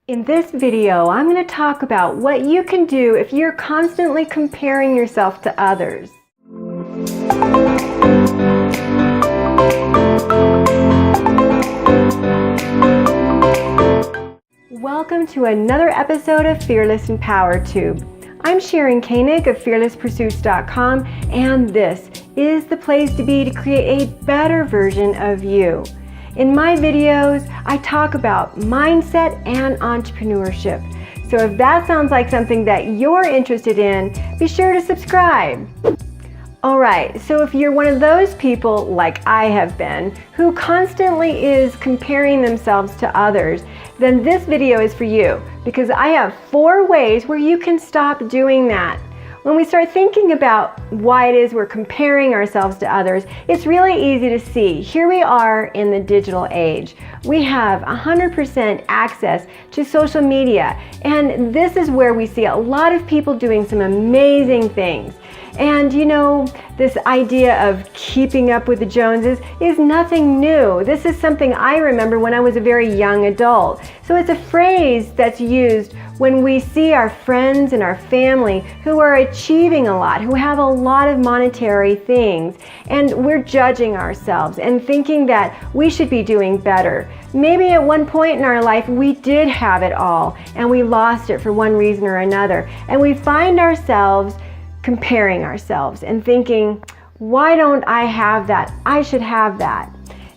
In this video, I'm going to talk about what you can do if you're constantly comparing yourself to others. Welcome to another episode of Fearless and Power Tube. I'm Sharon Koenig of fearlesspursuits.com, and this is the place to be to create a better version of you. In my videos, I talk about mindset and entrepreneurship. So if that sounds like something that you're interested in, be sure to subscribe. Alright, so if you're one of those people, like I have been, who constantly is comparing themselves to others, then this video is for you, because I have 4 ways where you can stop doing that. When we start thinking about why it is we're comparing ourselves to others, it's really easy to see. Here we are in the digital age. We have 100% access to social media, and this is where we see a lot of people doing some amazing things. And you know, this idea of keeping up with the Joneses is nothing new. This is something I remember when I was a very young adult. So it's a phrase that's used when we see our friends and our family who are achieving a lot, who have a lot of monetary things, and we're judging ourselves and thinking that we should be doing better. Maybe at one point in our life we did have it all and we lost it for one reason or another, and we find ourselves comparing ourselves and thinking, why don't I have that? I should have that.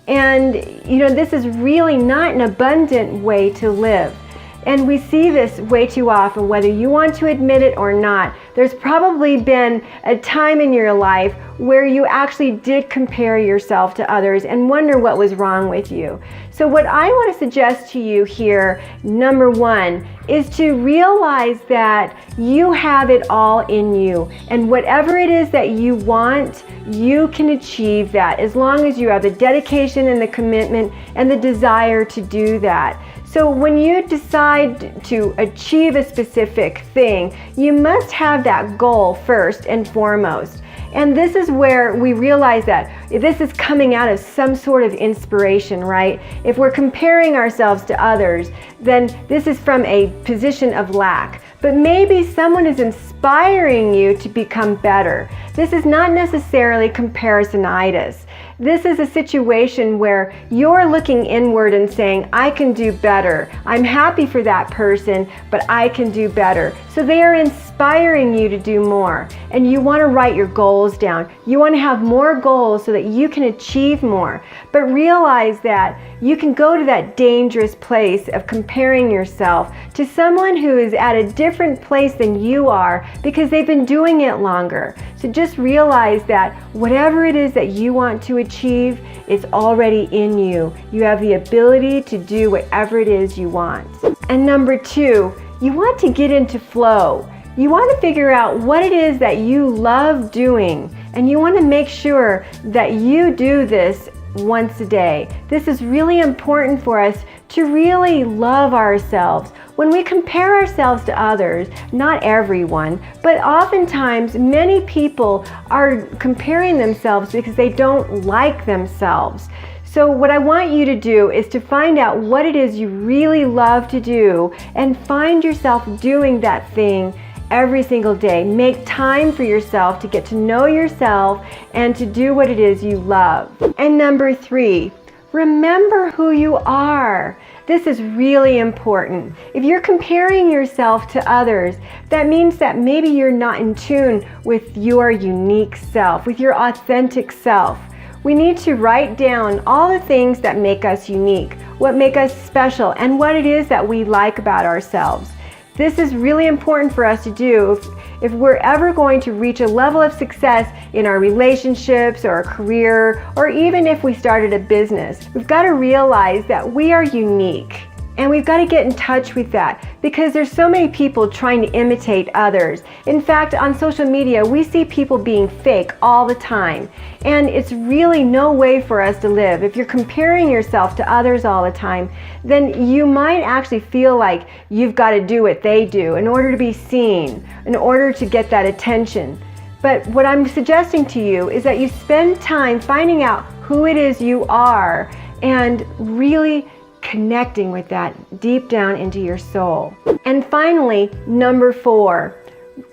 And you know, this is really not an abundant way to live. And we see this way too often, whether you want to admit it or not. There's probably been a time in your life where you actually did compare yourself to others and wonder what was wrong with you. So what I want to suggest to you here, number 1, is to realize that you have it all in you. And whatever it is that you want, you can achieve that as long as you have the dedication and the commitment and the desire to do that. So when you decide to achieve a specific thing, you must have that goal first and foremost. And this is where we realize that this is coming out of some sort of inspiration, right? If we're comparing ourselves to others, then this is from a position of lack. But maybe someone is inspiring you to become better. This is not necessarily comparisonitis. This is a situation where you're looking inward and saying, I can do better. I'm happy for that person, but I can do better. So they are inspiring you to do more. And you want to write your goals down. You want to have more goals so that you can achieve more. But realize that you can go to that dangerous place of comparing yourself to someone who is at a different place than you are because they've been doing it longer. So just realize that whatever it is that you want to achieve, it's already in you. You have the ability to do whatever it is you want. And number 2, you want to get into flow. You want to figure out what it is that you love doing, and you want to make sure that you do this once a day. This is really important for us to really love ourselves. When we compare ourselves to others, not everyone, but oftentimes many people are comparing themselves because they don't like themselves. So what I want you to do is to find out what it is you really love to do and find yourself doing that thing every single day. Make time for yourself to get to know yourself and to do what it is you love. And number 3, remember who you are. This is really important. If you're comparing yourself to others, that means that maybe you're not in tune with your unique self, with your authentic self. We need to write down all the things that make us unique, what make us special, and what it is that we like about ourselves. This is really important for us to do if we're ever going to reach a level of success in our relationships or a career, or even if we started a business. We've got to realize that we are unique. And we've got to get in touch with that because there's so many people trying to imitate others. In fact, on social media, we see people being fake all the time. And it's really no way for us to live. If you're comparing yourself to others all the time, then you might actually feel like you've got to do what they do in order to be seen, in order to get that attention. But what I'm suggesting to you is that you spend time finding out who it is you are and really connecting with that deep down into your soul. And finally, number 4,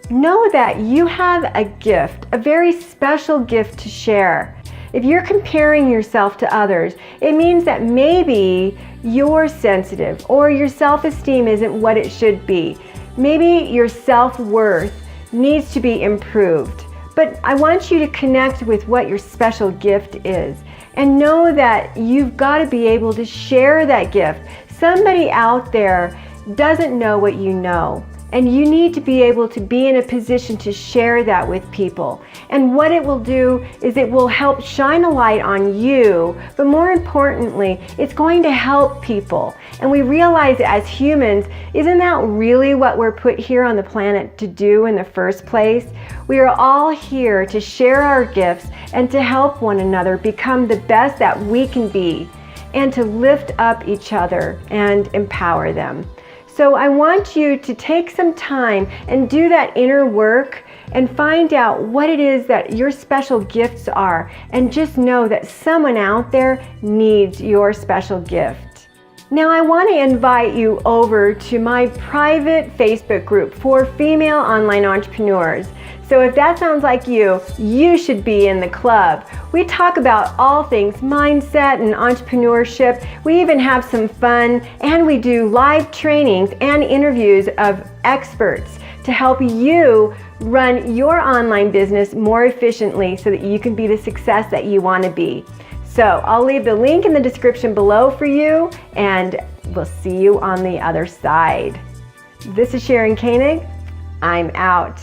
know that you have a gift, a very special gift to share. If you're comparing yourself to others, it means that maybe you're sensitive or your self-esteem isn't what it should be. Maybe your self-worth needs to be improved. But I want you to connect with what your special gift is and know that you've got to be able to share that gift. Somebody out there doesn't know what you know, and you need to be able to be in a position to share that with people. And what it will do is it will help shine a light on you, but more importantly, it's going to help people. And we realize that as humans, isn't that really what we're put here on the planet to do in the first place? We are all here to share our gifts and to help one another become the best that we can be, and to lift up each other and empower them. So I want you to take some time and do that inner work and find out what it is that your special gifts are, and just know that someone out there needs your special gift. Now I want to invite you over to my private Facebook group for female online entrepreneurs. So if that sounds like you should be in the club. We talk about all things mindset and entrepreneurship. We even have some fun, and we do live trainings and interviews of experts to help you run your online business more efficiently so that you can be the success that you want to be. So I'll leave the link in the description below for you, and we'll see you on the other side. This is Sharon Koenig. I'm out.